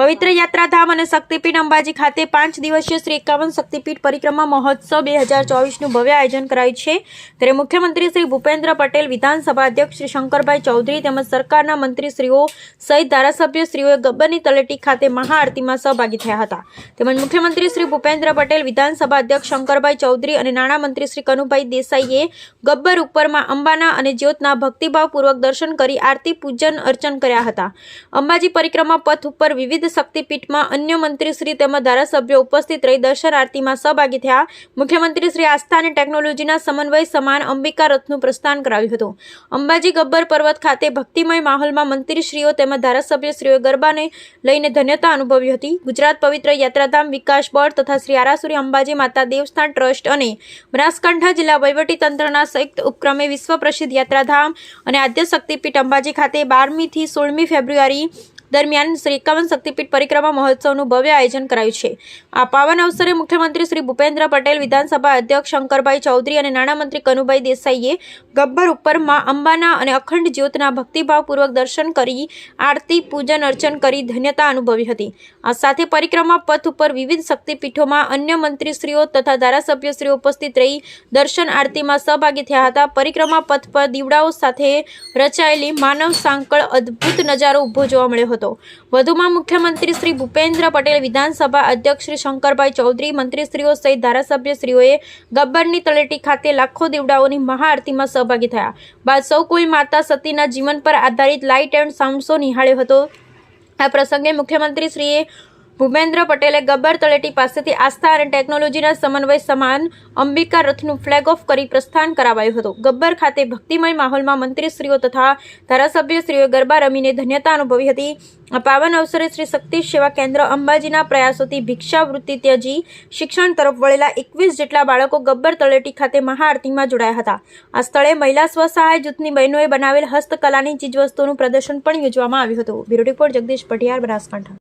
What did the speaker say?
પવિત્ર યાત્રાધામ અને શક્તિપીઠ અંબાજી ખાતે 5 દિવસીય શ્રી 51 શક્તિપીઠ પરિક્રમા મહોત્સવ 2024નું ભવ્ય આયોજન કરાયું છે। ત્યારે મુખ્યમંત્રી શ્રી ભૂપેન્દ્ર પટેલ, વિધાનસભા અધ્યક્ષ શ્રી શંકરભાઈ ચૌધરી તેમજ સરકારના મંત્રીશ્રીઓ સહિત ધારાસભ્યશ્રીઓએ ગબ્બરની તળેટી ખાતે મહાઆરતીમાં સહભાગી થયા હતા। તેમજ મુખ્યમંત્રી શ્રી ભૂપેન્દ્ર પટેલ, વિધાનસભા અધ્યક્ષ શંકરભાઈ ચૌધરી અને નાણામંત્રી શ્રી કનુભાઈ દેસાઈએ ગબ્બર ઉપરમાં અંબાના અને જ્યોતના ભક્તિભાવપૂર્વક દર્શન કરી આરતી, પૂજન, અર્ચન કર્યા હતા। અંબાજી પરિક્રમા પથ ઉપર વિવિધ શક્તિપીઠમાં અન્ય મંત્રીશ્રી તેમજ ધારાસભ્યો ઉપસ્થિત રહી દર્શન આરતીમાં સહભાગી થયા। મુખ્યમંત્રીશ્રી આસ્થા અને ટેકનોલોજીના સમન્વય સમાન અંબિકા રથનું પ્રસ્થાન કરાવ્યું હતું। અંબાજી ગબ્બર પર્વત ખાતે ભક્તિમય માહોલમાં મંત્રીશ્રીઓ તેમજ ધારાસભ્યશ્રીઓએ ગરબાને લઈને ધન્યતા અનુભવી હતી। ગુજરાત પવિત્ર યાત્રાધામ વિકાસ બોર્ડ તથા શ્રી આરાસુરી અંબાજી માતા દેવસ્થાન ટ્રસ્ટ અને બનાસકાંઠા જિલ્લા વહીવટીતંત્રના સંયુક્ત ઉપક્રમે વિશ્વ પ્રસિદ્ધ યાત્રાધામ અને આદ્ય શક્તિપીઠ અંબાજી ખાતે 12મી થી 16મી ફેબ્રુઆરી દરમિયાન શ્રી 51 શક્તિપીઠ પરિક્રમા મહોત્સવનું ભવ્ય આયોજન કરાયું છે। આ પાવન અવસરે મુખ્યમંત્રી શ્રી ભૂપેન્દ્ર પટેલ, વિધાનસભા અધ્યક્ષ શંકરભાઈ ચૌધરી અને નાણામંત્રી કનુભાઈ દેસાઈએ ગબ્બર ઉપર માં અંબાના અને અખંડ જ્યોતના ભક્તિભાવપૂર્વક દર્શન કરી આરતી, પૂજન, અર્ચન કરી ધન્યતા અનુભવી હતી। આ સાથે પરિક્રમા પથ ઉપર વિવિધ શક્તિપીઠોમાં અન્ય મંત્રીશ્રીઓ તથા ધારાસભ્યશ્રીઓ ઉપસ્થિત રહી દર્શન આરતીમાં સહભાગી થયા હતા। પરિક્રમા પથ પર દીવડાઓ સાથે રચાયેલી માનવ સાંકળ અદ્ભુત નજારો ઊભો જોવા મળ્યો હતો। વધુમાં મુખ્યમંત્રી શ્રી ભૂપેન્દ્ર પટેલ, વિધાનસભા અધ્યક્ષ શ્રી શંકરભાઈ ચૌધરી, મંત્રીશ્રીઓ સહિત ધારાસભ્યશ્રીઓએ ગબ્બરની તળેટી ખાતે લાખો દીવડાઓની મહાઆરતીમાં સહભાગી થયા બાદ સૌ કોઈ માતા સતીના જીવન પર આધારિત લાઇટ એન્ડ સાઉન્ડ શો નિહાળ્યો હતો। આ પ્રસંગે મુખ્યમંત્રી શ્રીએ ભૂપેન્દ્ર પટેલે ગબ્બર તળેટી પાસેથી આસ્થા અને ટેકનોલોજીના સમન્વય સમાન અંબિકા રથનું ફ્લેગ ઓફ કરી પ્રસ્થાન કરાવાયું હતું। ગબ્બર ખાતે ભક્તિમય માહોલમાં મંત્રીશ્રીઓ તથા ધારાસભ્યશ્રીઓએ ગરબા રમીને ધન્યતા અનુભવી હતી। આ પાવન અવસરે શ્રી શક્તિ સેવા કેન્દ્ર અંબાજીના પ્રયાસોથી ભિક્ષાવૃત્તિ ત્યજી શિક્ષણ તરફ વળેલા 21 જેટલા બાળકો ગબ્બર તળેટી ખાતે મહાઆરતીમાં જોડાયા હતા। આ સ્થળે મહિલા સ્વસહાય જૂથની બહેનોએ બનાવેલ હસ્તકલાની ચીજવસ્તુઓનું પ્રદર્શન પણ યોજવામાં આવ્યું હતું। Bureau report Jagdish Patiyar, Banaskantha.